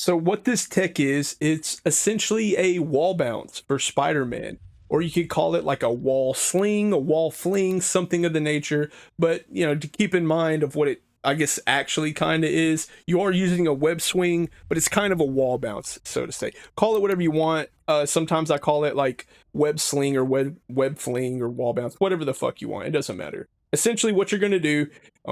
So what this tech is, it's essentially a wall bounce for Spider-Man. Or you could call it like a wall sling, a wall fling, something of the nature. But, you know, to keep in mind of what it, I guess, actually kind of is, you are using a web swing, but it's kind of a wall bounce, so to say. Call it whatever you want. Sometimes I call it like web sling or web fling or wall bounce, whatever the fuck you want. It doesn't matter. Essentially what you're going to do,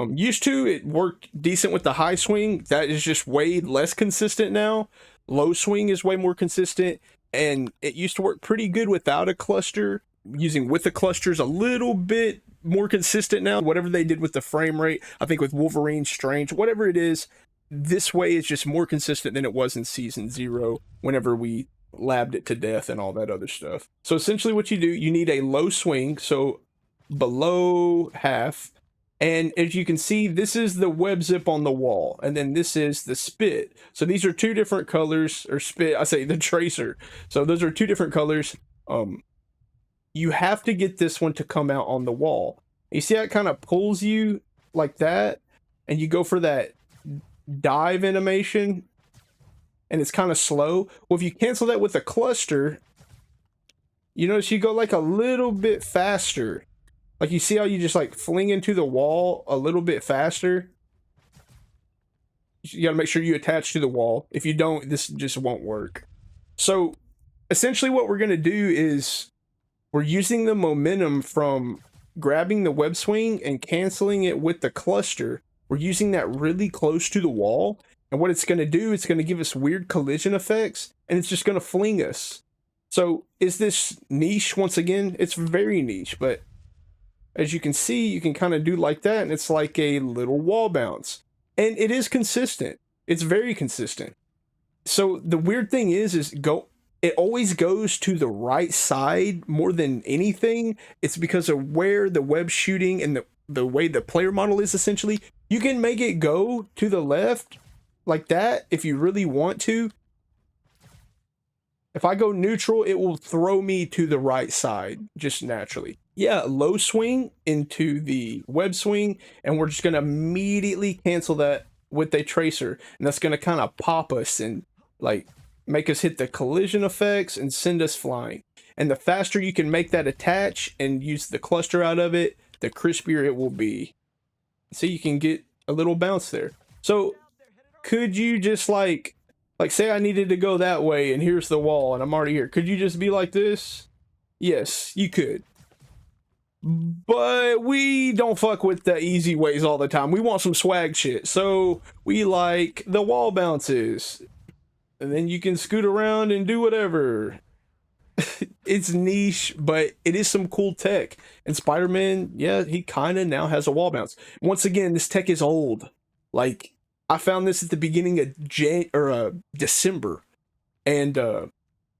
used to it worked decent with the high swing. That is just way less consistent now. Low swing is way more consistent, and it used to work pretty good without a cluster. Using with the cluster is a little bit more consistent now. Whatever they did with the frame rate, I think with Wolverine, Strange, whatever it is, this way is just more consistent than it was in season 0 whenever we labbed it to death and all that other stuff. So essentially what you do, you need a low swing, so below half, and as you can see, this is the web zip on the wall, and then this is the spit. So these are two different colors, or spit, I say the tracer. So those are two different colors. You have to get this one to come out on the wall. You see how it kind of pulls you like that, and you go for that dive animation, and it's kind of slow. Well, if you cancel that with a cluster, you notice you go like a little bit faster. Like, you see how you just like fling into the wall a little bit faster? You gotta make sure you attach to the wall. If you don't, this just won't work. So essentially what we're gonna do is we're using the momentum from grabbing the web swing and canceling it with the cluster. We're using that really close to the wall, and what it's gonna do, it's gonna give us weird collision effects, and it's just gonna fling us. So is this niche? Once again, it's very niche, but as you can see, you can kind of do like that, and it's like a little wall bounce. And it is consistent. It's very consistent. So the weird thing is it always goes to the right side more than anything. It's because of where the web shooting and the way the player model is, essentially. You can make it go to the left like that if you really want to. If I go neutral, it will throw me to the right side, just naturally. Yeah, low swing into the web swing, and we're just going to immediately cancel that with a tracer. And that's going to kind of pop us and like make us hit the collision effects and send us flying. And the faster you can make that attach and use the cluster out of it, the crispier it will be. So you can get a little bounce there. So could you just like say I needed to go that way and here's the wall and I'm already here. Could you just be like this? Yes, you could. But we don't fuck with the easy ways all the time. We want some swag shit. So we like the wall bounces. And then you can scoot around and do whatever. It's niche, but it is some cool tech. And Spider-Man, yeah, he kind of now has a wall bounce. Once again, this tech is old. Like, I found this at the beginning of December, and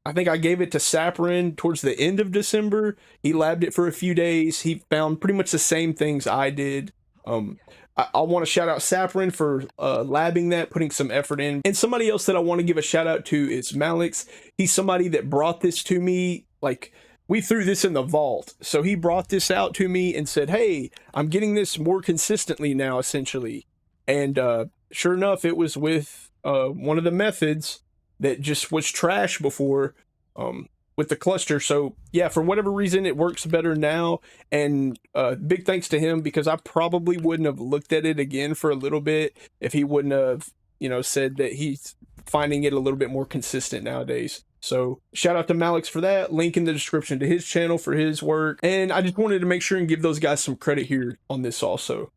I think I gave it to Saporen towards the end of December. He labbed it for a few days. He found pretty much the same things I did. I want to shout out Saporen for labbing that, putting some effort in. And somebody else that I want to give a shout out to is Malex. He's somebody that brought this to me. Like, we threw this in the vault. So he brought this out to me and said, hey, I'm getting this more consistently now, essentially. And sure enough, it was with one of the methods that just was trash before with the cluster. So yeah, for whatever reason, it works better now. And big thanks to him, because I probably wouldn't have looked at it again for a little bit if he wouldn't have, you know, said that he's finding it a little bit more consistent nowadays. So shout out to Malex for that. Link in the description to his channel for his work. And I just wanted to make sure and give those guys some credit here on this also.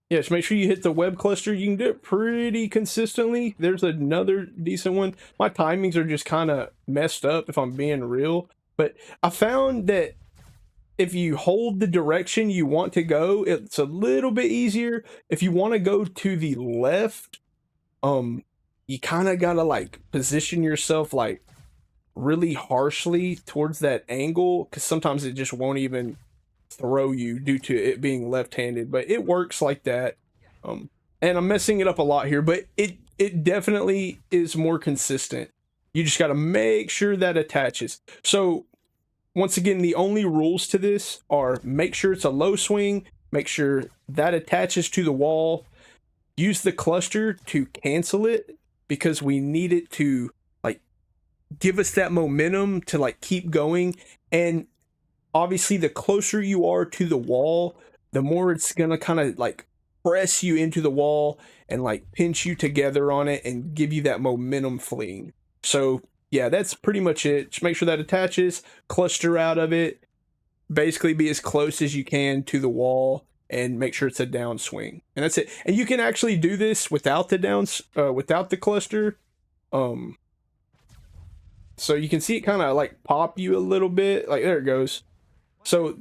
Yeah, just make sure you hit the web cluster. You can do it pretty consistently. There's another decent one. My timings are just kind of messed up, if I'm being real. But I found that if you hold the direction you want to go, it's a little bit easier. If you want to go to the left, you kind of got to like position yourself like really harshly towards that angle, because sometimes it just won't even throw you due to it being left-handed. But it works like that. And I'm messing it up a lot here, but it definitely is more consistent. You just got to make sure that attaches. So once again, the only rules to this are make sure it's a low swing, make sure that attaches to the wall, use the cluster to cancel it, because we need it to like give us that momentum to like keep going. And obviously the closer you are to the wall, the more it's gonna kind of like press you into the wall and like pinch you together on it and give you that momentum fling. So yeah, that's pretty much it. Just make sure that attaches, cluster out of it, basically be as close as you can to the wall, and make sure it's a downswing, and that's it. And you can actually do this without the without the cluster. So you can see it kind of like pop you a little bit, like there it goes. So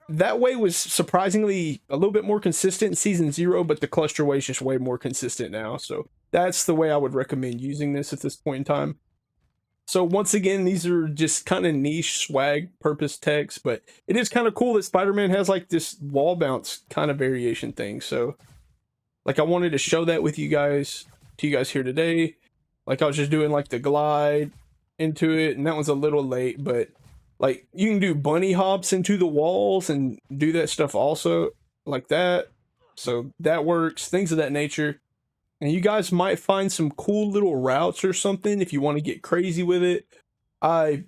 that way was surprisingly a little bit more consistent in season 0, but the cluster way is just way more consistent now. So that's the way I would recommend using this at this point in time. So once again, these are just kind of niche swag purpose techs, but it is kind of cool that Spider-Man has like this wall bounce kind of variation thing. So like I wanted to show that with you guys, to you guys here today. Like I was just doing like the glide into it, and that one's a little late, but like you can do bunny hops into the walls and do that stuff also like that. So that works, things of that nature. And you guys might find some cool little routes or something if you want to get crazy with it. I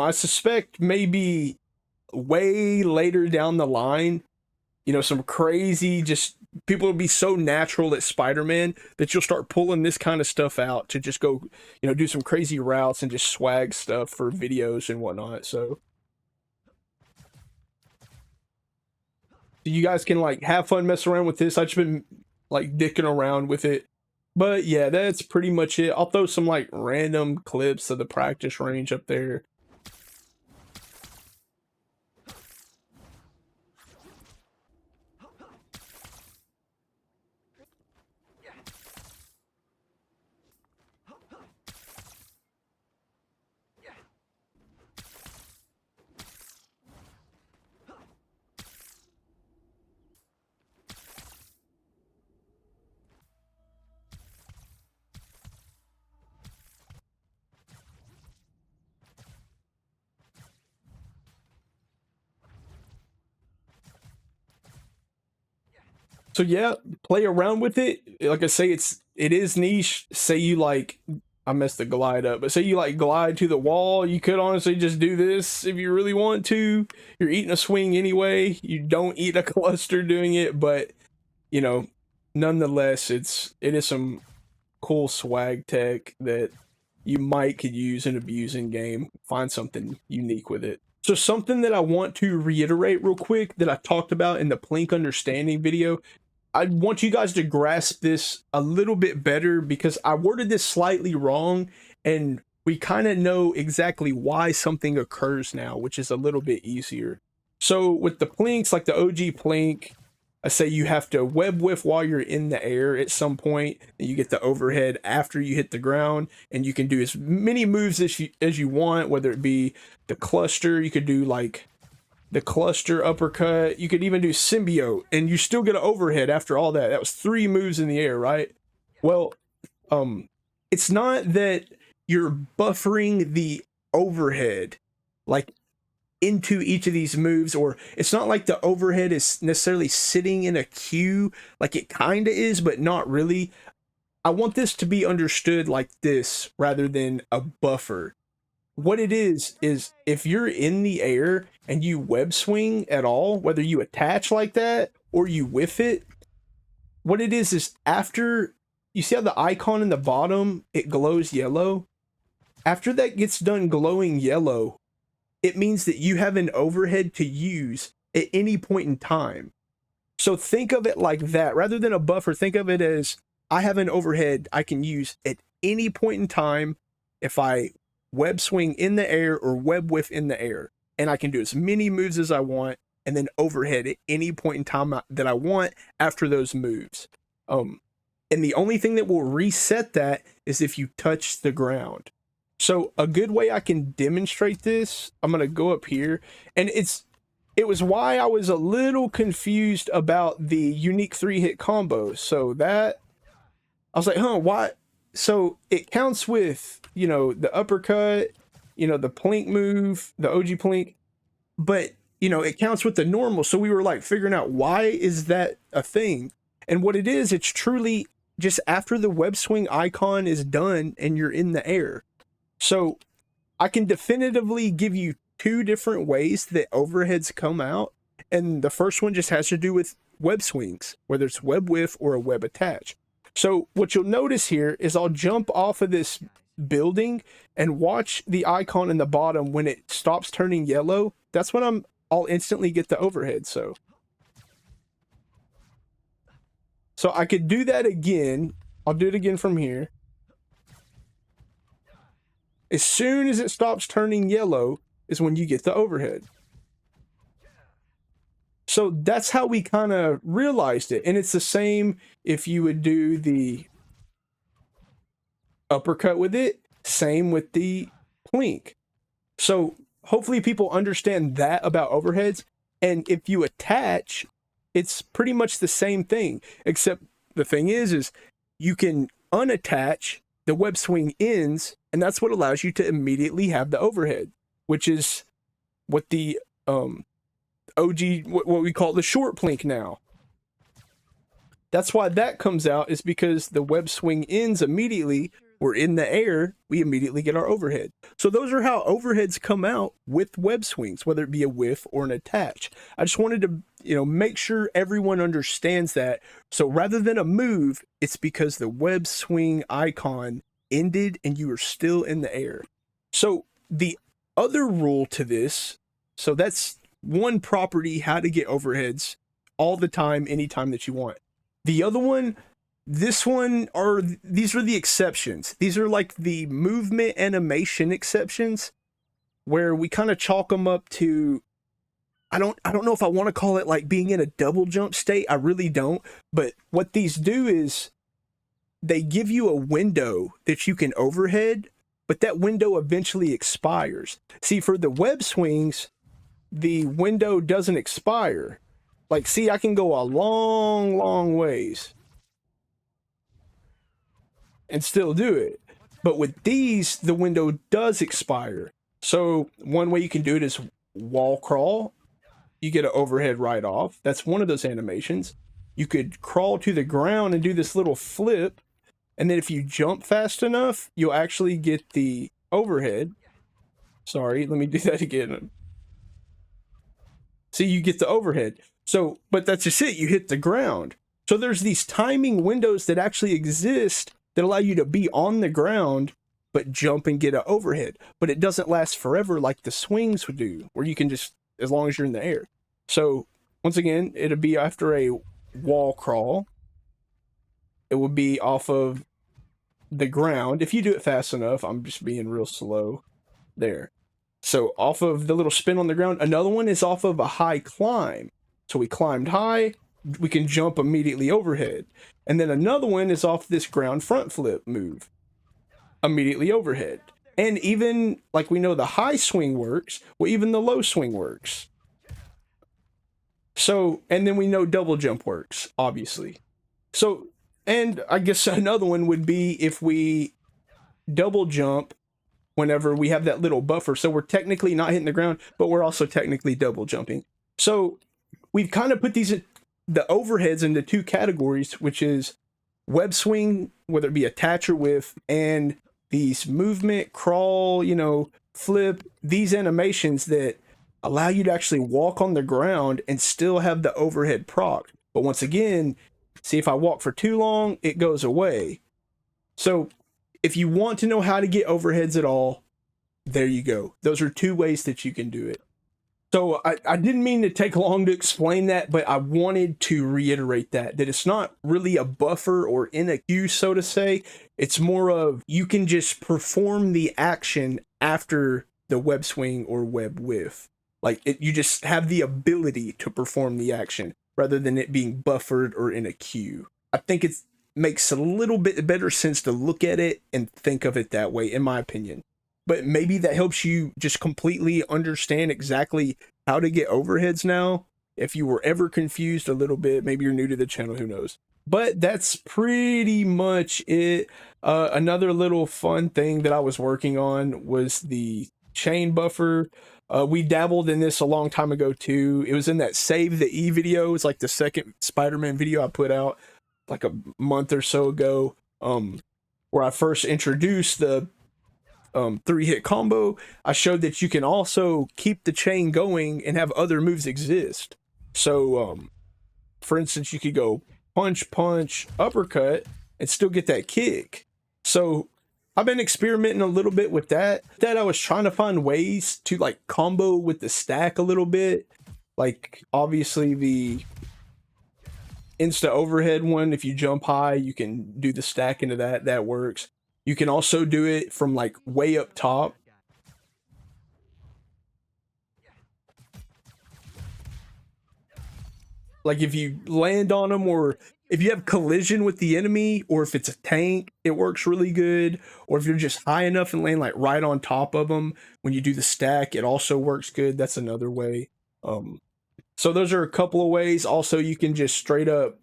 suspect maybe way later down the line, some crazy, just people will be so natural at Spider-Man that you'll start pulling this kind of stuff out to just go, do some crazy routes and just swag stuff for videos and whatnot. So you guys can like have fun messing around with this. I've just been like dicking around with it. But yeah, that's pretty much it. I'll throw some like random clips of the practice range up there. So yeah, play around with it. Like I say, it is niche. Say you like, I messed the glide up, but say you like glide to the wall, you could honestly just do this if you really want to. You're eating a swing anyway. You don't eat a cluster doing it, but nonetheless, it is some cool swag tech that you could use and abuse in game. Find something unique with it. So something that I want to reiterate real quick that I talked about in the plink understanding video, I want you guys to grasp this a little bit better because I worded this slightly wrong, and we kind of know exactly why something occurs now, which is a little bit easier. So with the plinks, like the OG plink, I say you have to web whiff while you're in the air at some point, and you get the overhead after you hit the ground, and you can do as many moves as you want, whether it be the cluster, you could do like the cluster uppercut, you could even do symbiote, and you still get an overhead after all that. That was 3 moves in the air, right? Well, it's not that you're buffering the overhead like into each of these moves, or it's not like the overhead is necessarily sitting in a queue, like it kind of is, but not really. I want this to be understood like this rather than a buffer. What it is if you're in the air and you web swing at all, whether you attach like that or you whiff it, what it is after you see how the icon in the bottom, it glows yellow. After that gets done glowing yellow, it means that you have an overhead to use at any point in time. So think of it like that. Rather than a buffer, think of it as I have an overhead I can use at any point in time if I web swing in the air or web whiff in the air. And I can do as many moves as I want, and then overhead at any point in time that I want after those moves. And the only thing that will reset that is if you touch the ground. So a good way I can demonstrate this, I'm going to go up here, and it was why I was a little confused about the unique 3-hit combo. So that I was like, why? So it counts with, the uppercut, the plink move, the OG plink, but, it counts with the normal. So we were like figuring out, why is that a thing? And what it is, it's truly just after the web swing icon is done and you're in the air. So I can definitively give you 2 different ways that overheads come out. And the first one just has to do with web swings, whether it's web whiff or a web attach. So what you'll notice here is I'll jump off of this building and watch the icon in the bottom. When it stops turning yellow, that's when I'll instantly get the overhead. So I could do that again. I'll do it again from here. As soon as it stops turning yellow is when you get the overhead. So that's how we kind of realized it. And it's the same if you would do the uppercut with it, same with the plink. So hopefully people understand that about overheads. And if you attach, it's pretty much the same thing, except the thing is you can unattach the web swing ends, and that's what allows you to immediately have the overhead, which is what the OG, what we call the short plink now. That's why that comes out, is because the web swing ends immediately. We're in the air, we immediately get our overhead. So those are how overheads come out with web swings, whether it be a whiff or an attach. I just wanted to, make sure everyone understands that. So rather than a move, it's because the web swing icon ended and you are still in the air. So the other rule to this, so that's one property, how to get overheads all the time, anytime that you want. The other one, these are the exceptions. These are like the movement animation exceptions, where we kind of chalk them up to, I don't know if I want to call it like being in a double jump state. I really don't. But what these do is they give you a window that you can overhead, but that window eventually expires. See, for the web swings, the window doesn't expire. Like, see, I can go a long, long ways and still do it. But with these, the window does expire. So one way you can do it is wall crawl. You get an overhead right off. That's one of those animations. You could crawl to the ground and do this little flip. And then if you jump fast enough, you'll actually get the overhead. Sorry, let me do that again. See, you get the overhead. So, but that's just it. You hit the ground. So there's these timing windows that actually exist that allow you to be on the ground, but jump and get an overhead. But it doesn't last forever like the swings would do, where you can just, as long as you're in the air. So once again, it'll be after a wall crawl. It would be off of the ground. If you do it fast enough, I'm just being real slow there. So off of the little spin on the ground. Another one is off of a high climb. So we climbed high, we can jump immediately overhead. And then another one is off this ground front flip move, immediately overhead. And even, like we know the high swing works, well, even the low swing works. So, and then we know double jump works, obviously. So, and I guess another one would be if we double jump whenever we have that little buffer. So we're technically not hitting the ground, but we're also technically double jumping. So we've kind of put the overheads into 2 categories, which is web swing, whether it be attach or whiff, and these movement, crawl, flip, these animations that allow you to actually walk on the ground and still have the overhead proc. But once again, see, if I walk for too long, it goes away. So if you want to know how to get overheads at all, there you go. Those are 2 ways that you can do it. So I didn't mean to take long to explain that, but I wanted to reiterate that it's not really a buffer or in a queue, so to say. It's more of, you can just perform the action after the web swing or web whiff. Like, you just have the ability to perform the action rather than it being buffered or in a queue. I think it makes a little bit better sense to look at it and think of it that way, in my opinion. But maybe that helps you just completely understand exactly how to get overheads now. If you were ever confused a little bit, maybe you're new to the channel, who knows. But that's pretty much it. Another little fun thing that I was working on was the chain buffer. We dabbled in this a long time ago too. It was in that Save the E video. It's like the second Spider-Man video I put out. like a month or so ago, where I first introduced the 3-hit combo. I showed that you can also keep the chain going and have other moves exist. So for instance, you could go punch, punch, uppercut, and still get that kick. So I've been experimenting a little bit with that. I was trying to find ways to like combo with the stack a little bit. Like obviously the insta overhead one, if you jump high, you can do the stack into that. That works. You can also do it from like way up top. Like if you land on them, or if you have collision with the enemy, or if it's a tank, it works really good. Or if you're just high enough and land like right on top of them when you do the stack, it also works good. That's another way. So those are a couple of ways. Also, you can just straight up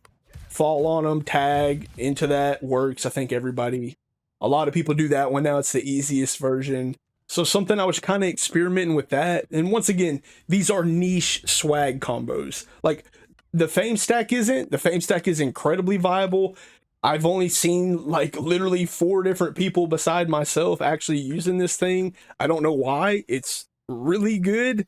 fall on them, tag into that, works. I think a lot of people do that one now. It's the easiest version. So something I was kind of experimenting with that. And once again, these are niche swag combos. Like the FFAme Stack isn't. The FFAme Stack is incredibly viable. I've only seen like literally 4 different people beside myself actually using this thing. I don't know why. It's really good.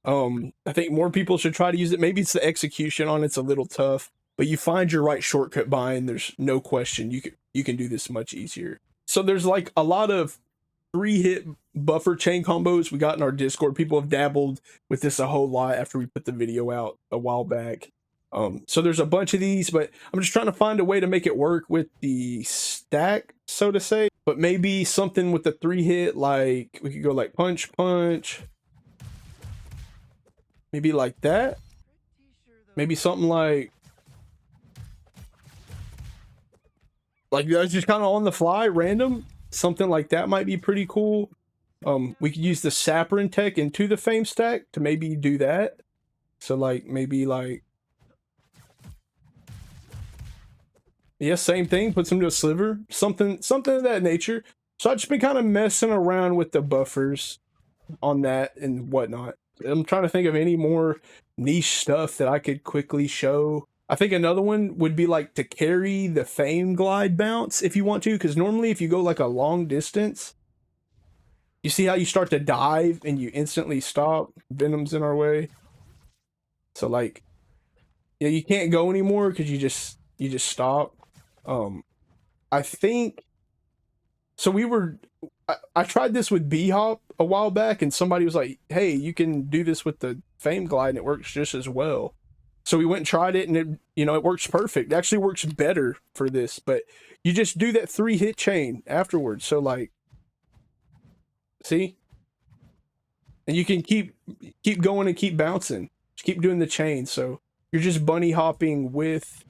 I think more people should try to use it. Maybe it's the execution on it's a little tough, but you find your right shortcut bind, there's no question you can do this much easier. So there's like a lot of 3-hit buffer chain combos we got in our Discord. People have dabbled with this a whole lot after we put the video out a while back. So there's a bunch of these, but I'm just trying to find a way to make it work with the stack, so to say. But maybe something with the 3-hit, like we could go like punch, punch. Maybe like that. Maybe something like that's just kind of on the fly, random. Something like that might be pretty cool. We could use the Saporen tech into the FFAme Stack to maybe do that. So like maybe like, yeah, same thing. Put some to a sliver, something of that nature. So I've just been kind of messing around with the buffers on that and whatnot. I'm trying to think of any more niche stuff that I could quickly show. I think another one would be like to carry the FFAme Glide bounce if you want to, because normally if you go like a long distance, you see how you start to dive and you instantly stop. Venom's in our way. So like, yeah, you can't go anymore because you just stop. I think so. I tried this with B-Hop a while back, and somebody was like, hey, you can do this with the FFAme Glide and it works just as well. So we went and tried it, and it works perfect. It actually works better for this, but you just do that 3-hit chain afterwards. So like, see? And you can keep going and keep bouncing. Just keep doing the chain. So you're just bunny hopping with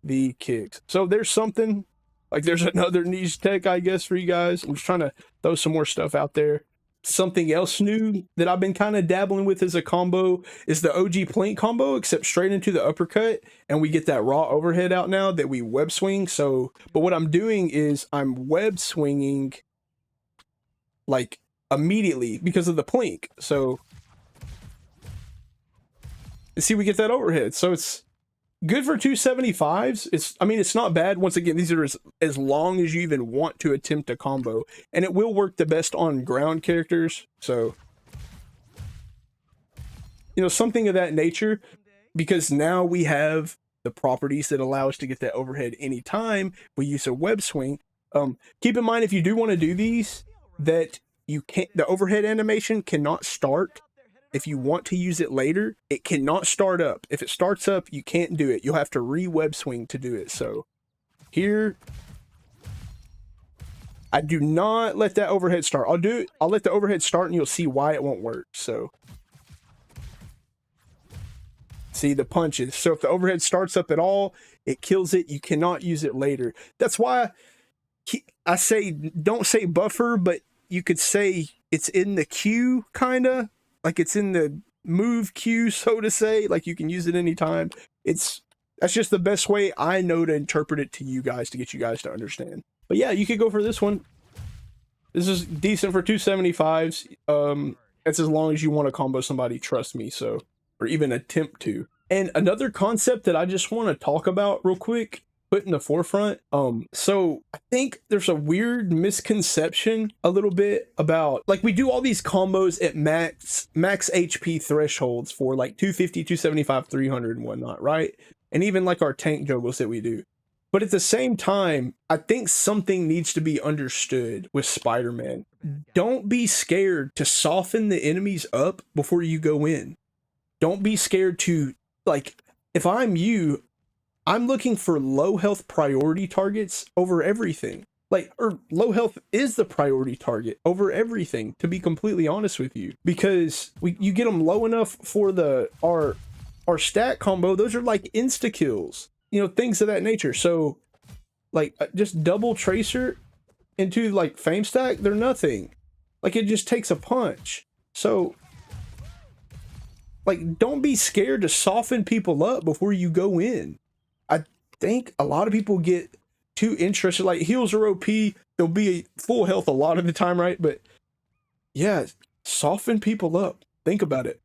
the kicks. So there's something. Like there's another niche tech, I guess, for you guys. I'm just trying to throw some more stuff out there. Something else new that I've been kind of dabbling with as a combo is the OG plink combo, except straight into the uppercut, and we get that raw overhead out now that we web swing. So, but what I'm doing is I'm web swinging like immediately because of the plink. So, you see, we get that overhead. So it's good for 275s. It's not bad. Once again, these are as long as you even want to attempt a combo, and it will work the best on ground characters. So, something of that nature, because now we have the properties that allow us to get that overhead anytime we use a web swing. Keep in mind, if you do want to do these, that the overhead animation cannot start. If you want to use it later, it cannot start up. If it starts up, you can't do it. You'll have to re-web swing to do it. So here, I do not let that overhead start. I'll let the overhead start and you'll see why it won't work. So see the punches. So if the overhead starts up at all, it kills it. You cannot use it later. That's why I say, don't say buffer, but you could say it's in the queue, kind of. Like it's in the move queue, so to say. Like you can use it anytime. That's just the best way I know to interpret it to you guys, to get you guys to understand. But yeah, you could go for this one. This is decent for 275s. It's as long as you want to combo somebody, trust me. So, or even attempt to. And another concept that I just want to talk about real quick put in the forefront. So I think there's a weird misconception a little bit about, like, we do all these combos at max HP thresholds for like 250, 275, 300 and whatnot, right? And even like our tank juggles that we do. But at the same time, I think something needs to be understood with Spider-Man. Don't be scared to soften the enemies up before you go in. Don't be scared to, like, if I'm you, I'm looking for low health priority targets over everything. Like, or low health is the priority target over everything, to be completely honest with you. Because you get them low enough for our stat combo, those are like insta kills. You know, things of that nature. So, like, just double tracer into, like, FFAme Stack, they're nothing. Like, it just takes a punch. So, like, don't be scared to soften people up before you go in. I think a lot of people get too interested. Like, heals are OP. They'll be full health a lot of the time, right? But, yeah, soften people up. Think about it.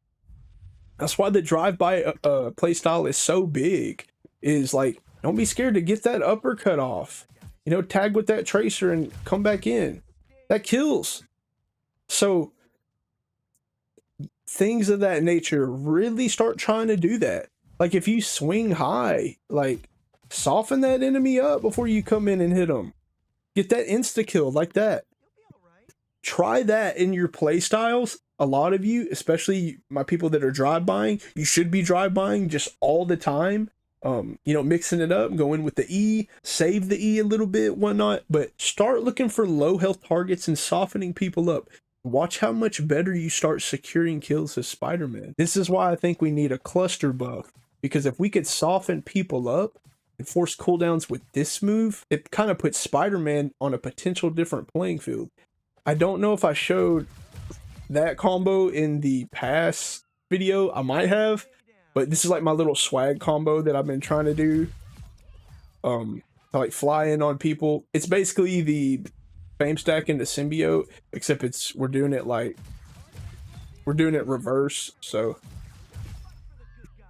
That's why the drive-by playstyle is so big. Is like, don't be scared to get that uppercut off. You know, tag with that tracer and come back in. That kills. So things of that nature, really start trying to do that. Like, if you swing high, like, soften that enemy up before you come in and hit them. Get that insta kill like that. Try that in your play styles. A lot of you, especially my people that are drive-buying, you should be drive-buying just all the time. You know, mixing it up, going with the E, save the E a little bit, whatnot, but start looking for low health targets and softening people up. Watch how much better you start securing kills as Spider-Man. This is why I think we need a cluster buff, because if we could soften people up and force cooldowns with this move, it kind of puts Spider-Man on a potential different playing field. I don't know if I showed that combo in the past video. I might have. But this is like my little swag combo that I've been trying to do. To like fly in on people. It's basically the FFAme Stack into symbiote, except we're doing it reverse. So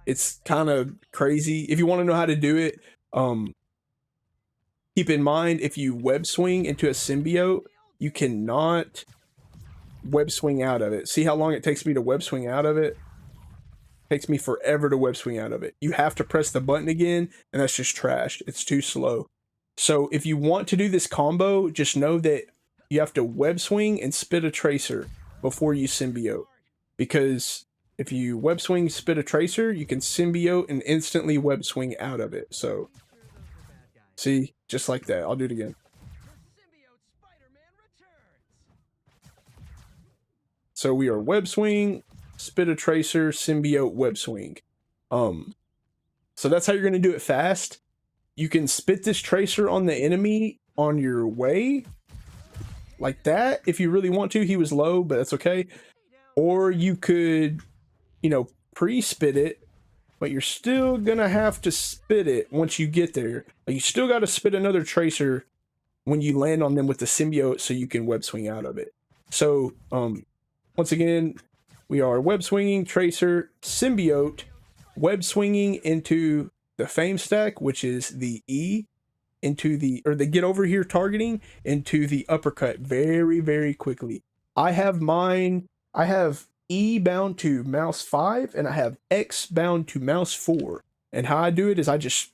it's kind of crazy. If you want to know how to do it, keep in mind, if you web swing into a symbiote, you cannot web swing out of it. See how long it takes me to web swing out of it? Takes me forever to web swing out of it. You have to press the button again, and that's just trash. It's too slow. So if you want to do this combo, just know that you have to web swing and spit a tracer before you symbiote. Because if you web swing, spit a tracer, you can symbiote and instantly web swing out of it. So, see, just like that. I'll do it again. So we are web swing, spit a tracer, symbiote, web swing. So that's how you're going to do it fast. You can spit this tracer on the enemy on your way, like that, if you really want to. He was low, but that's okay. Or you could, you know, pre-spit it, but you're still going to have to spit it once you get there. Like, you still got to spit another tracer when you land on them with the symbiote so you can web swing out of it. So, once again, we are web swinging, tracer, symbiote, web swinging into the FFAme Stack, which is the E, into the get over here targeting, into the uppercut very, very quickly. I have E bound to mouse 5 and I have X bound to mouse 4. And how I do it is I just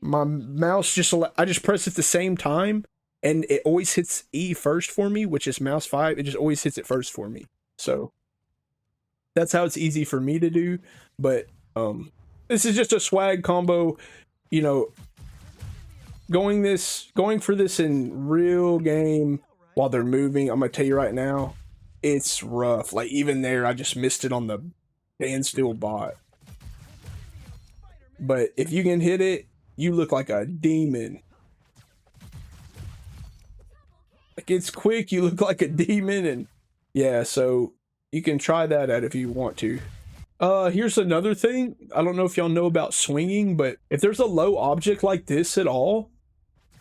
press at the same time, and it always hits E first for me, which is mouse 5. It just always hits it first for me. So that's how it's easy for me to do. But this is just a swag combo, you know, going for this in real game while they're moving. I'm gonna tell you right now, it's rough. Like, even there, I just missed it on the standstill bot. But if you can hit it, you look like a demon. Like, it's quick, you look like a demon. And yeah, so you can try that out if you want to. Here's another thing. I don't know if y'all know about swinging, but if there's a low object like this at all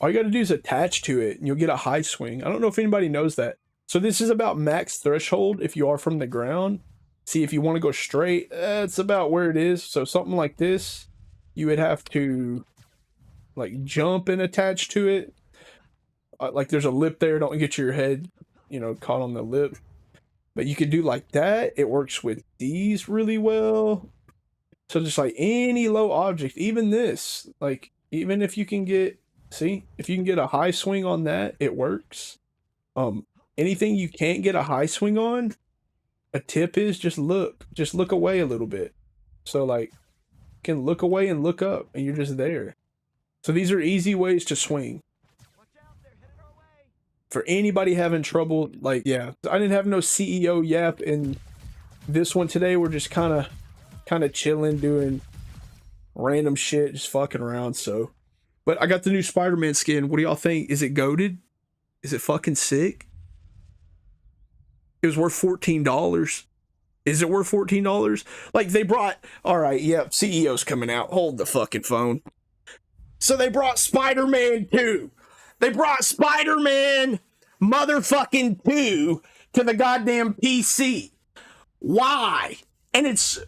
you gotta do is attach to it and you'll get a high swing. I don't know if anybody knows that. So this is about max threshold if you are from the ground. See, if you want to go straight, it's about where it is. So something like this, you would have to like jumping attached to it. Like there's a lip there, don't get your head, you know, caught on the lip. But you can do like that. It works with these really well. So just like any low object, even this, like even if you can get, see, if you can get a high swing on that, it works. Anything you can't get a high swing on, a tip is just look away a little bit. So like you can look away and look up and you're just there. So these are easy ways to swing. For anybody having trouble, like, yeah, I didn't have no CEO YAP in this one today. We're just kind of chilling, doing random shit, just fucking around. So, but I got the new Spider-Man skin. What do y'all think? Is it goated? Is it fucking sick? It was worth $14. Is it worth $14? Like they brought, all right, yeah, CEO's coming out. Hold the fucking phone. So they brought Spider-Man 2. They brought Spider-Man motherfucking 2 to the goddamn PC. Why? And it's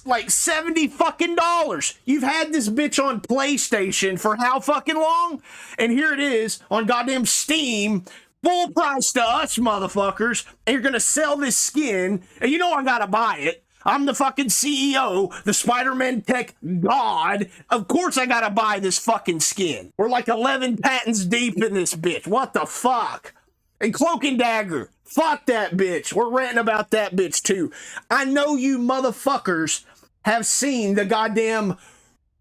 like $70 fucking dollars. You've had this bitch on PlayStation for how fucking long? And here it is on goddamn Steam, full price to us motherfuckers. And you're gonna sell this skin, and you know I gotta buy it. I'm the fucking CEO, the Spider-Man tech god. Of course I gotta buy this fucking skin. We're like 11 patents deep in this bitch. What the fuck? And Cloak and Dagger. Fuck that bitch. We're ranting about that bitch too. I know you motherfuckers have seen the goddamn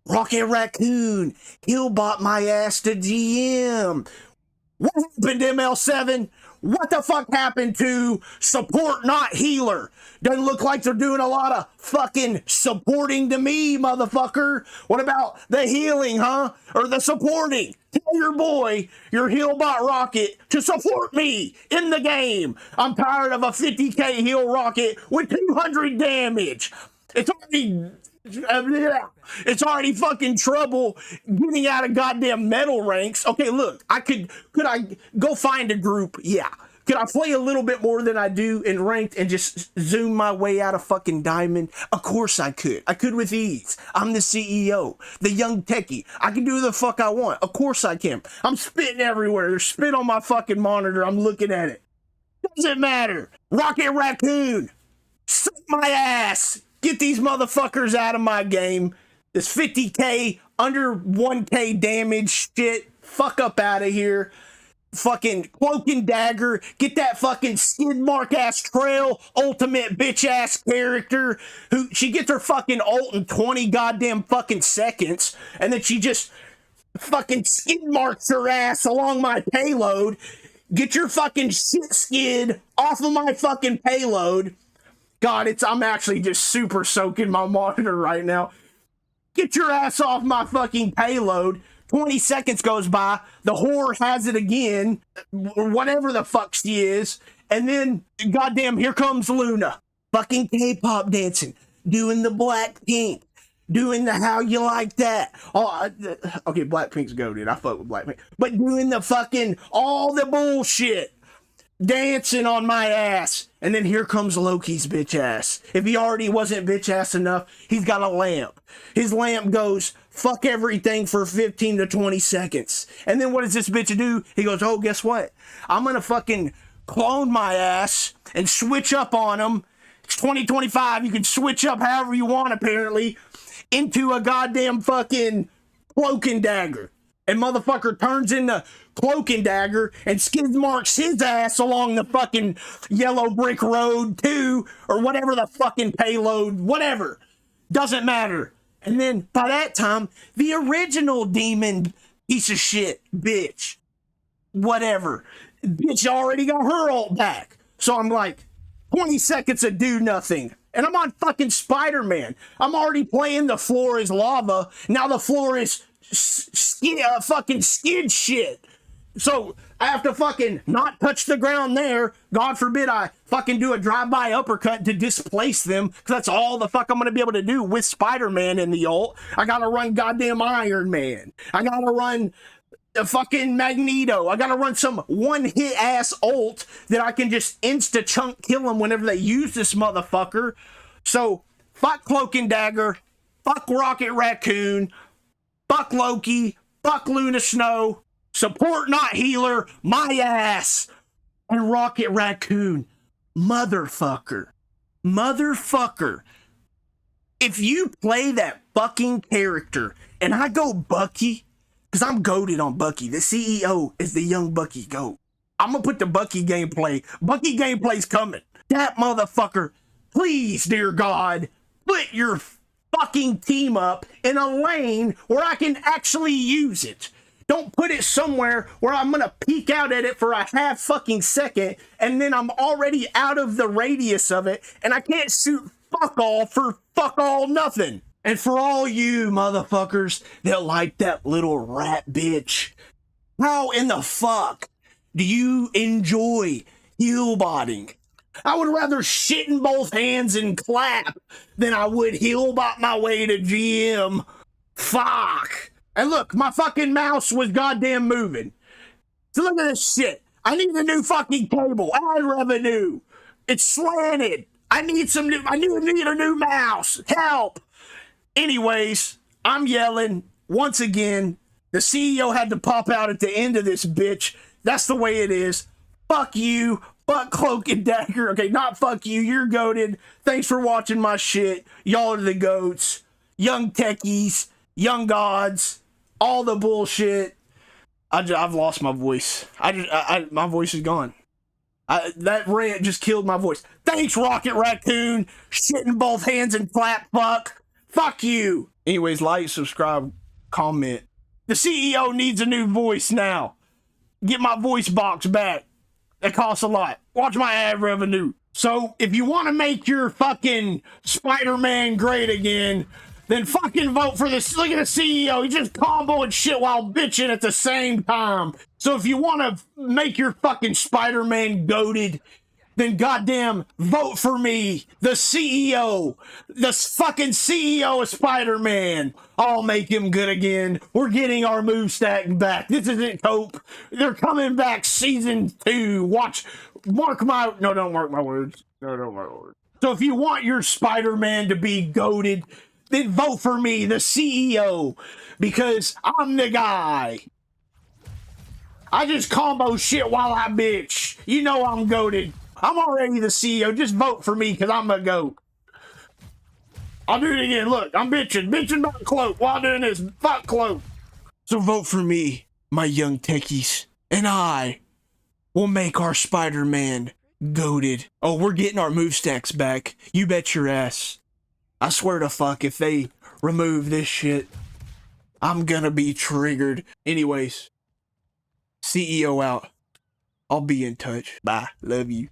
Rocket Raccoon. He'll-bot my ass to GM. What happened to ML7? What the fuck happened to support not healer? Doesn't look like they're doing a lot of fucking supporting to me, motherfucker. What about the healing, huh? Or the supporting? Tell your boy, your Healbot Rocket, to support me in the game. I'm tired of a 50k heal rocket with 200 damage. It's already fucking trouble getting out of goddamn metal ranks. Okay, look, could I go find a group? Yeah. Could I play a little bit more than I do in ranked and just zoom my way out of fucking diamond? Of course I could. I could with ease. I'm the CEO, the young techie. I can do the fuck I want. Of course I can. I'm spitting everywhere. There's spit on my fucking monitor. I'm looking at it. Doesn't matter. Rocket Raccoon, suck my ass. Get these motherfuckers out of my game. This 50k, under 1k damage shit. Fuck up out of here. Fucking Cloak and Dagger. Get that fucking skid mark ass trail ultimate bitch ass character who she gets her fucking ult in 20 goddamn fucking seconds, and then she just fucking skid marks her ass along my payload. Get your fucking shit skid off of my fucking payload. God, I'm actually just super soaking my monitor right now. Get your ass off my fucking payload. 20 seconds goes by, the whore has it again, whatever the fuck she is, and then, goddamn, here comes Luna. Fucking K-pop dancing, doing the Blackpink, doing the how you like that. Oh, okay, Blackpink's goated, I fuck with Blackpink. But doing the fucking, all the bullshit. Dancing on my ass. And then here comes Loki's bitch ass. If he already wasn't bitch ass enough, he's got a lamp. His lamp goes, fuck everything for 15 to 20 seconds. And then what does this bitch do? He goes, oh, guess what? I'm gonna fucking clone my ass and switch up on him. It's 2025. You can switch up however you want, apparently, into a goddamn fucking Cloak and Dagger. And motherfucker turns into Cloak and Dagger and skid marks his ass along the fucking yellow brick road too, or whatever the fucking payload, whatever. Doesn't matter. And then by that time, the original demon piece of shit, bitch, whatever, bitch already got her ult back. So I'm like, 20 seconds to do nothing. And I'm on fucking Spider-Man. I'm already playing the floor is lava. Now the floor is fucking skid shit. So I have to fucking not touch the ground there. God forbid I fucking do a drive-by uppercut to displace them, because that's all the fuck I'm gonna be able to do with Spider-Man in the ult. I gotta run goddamn Iron Man. I gotta run a fucking Magneto. I gotta run some one-hit ass ult that I can just insta-chunk kill them whenever they use this motherfucker. So fuck Cloak and Dagger. Fuck Rocket Raccoon. Fuck Loki. Fuck Luna Snow. Support not healer. My ass. And Rocket Raccoon. Motherfucker. Motherfucker. If you play that fucking character and I go Bucky, because I'm goated on Bucky. The CEO is the young Bucky GOAT. I'm going to put the Bucky gameplay. Bucky gameplay's coming. That motherfucker, please, dear God, put your fucking team up in a lane where I can actually use it. Don't put it somewhere where I'm going to peek out at it for a half fucking second and then I'm already out of the radius of it and I can't shoot fuck all for fuck all nothing. And for all you motherfuckers that like that little rat bitch, how in the fuck do you enjoy heal-botting? I would rather shit in both hands and clap than I would heal-bot my way to GM. Fuck. And look, my fucking mouse was goddamn moving. So look at this shit. I need a new fucking cable. Ad revenue. It's slanted. I need a new mouse. Help. Anyways, I'm yelling once again. The CEO had to pop out at the end of this bitch. That's the way it is. Fuck you. Fuck Cloak and Dagger. Okay, not fuck you. You're goated. Thanks for watching my shit. Y'all are the goats. Young techies. Young gods. All the bullshit. I've lost my voice. My voice is gone. That rant just killed my voice. Thanks, Rocket Raccoon. Shit in both hands and clap fuck. Fuck you. Anyways, like, subscribe, comment. The CEO needs a new voice now. Get my voice box back. That costs a lot. Watch my ad revenue. So, if you want to make your fucking Spider-Man great again, then fucking vote for this. Look at the CEO. He's just comboing shit while bitching at the same time. So if you want to make your fucking Spider-Man goated, then goddamn vote for me, the CEO. The fucking CEO of Spider-Man. I'll make him good again. We're getting our move stack back. This isn't Cope. They're coming back season 2. Mark my... No, don't mark my words. No, don't mark my words. So if you want your Spider-Man to be goated, then vote for me, the CEO, because I'm the guy. I just combo shit while I bitch. You know I'm goated. I'm already the CEO. Just vote for me because I'm a goat. I'll do it again. Look, I'm bitching. Bitching about Cloak while doing this. Fuck Cloak. So vote for me, my young techies, and I will make our Spider-Man goated. Oh, we're getting our move stacks back. You bet your ass. I swear to fuck, if they remove this shit, I'm gonna be triggered. Anyways, CEO out. I'll be in touch. Bye. Love you.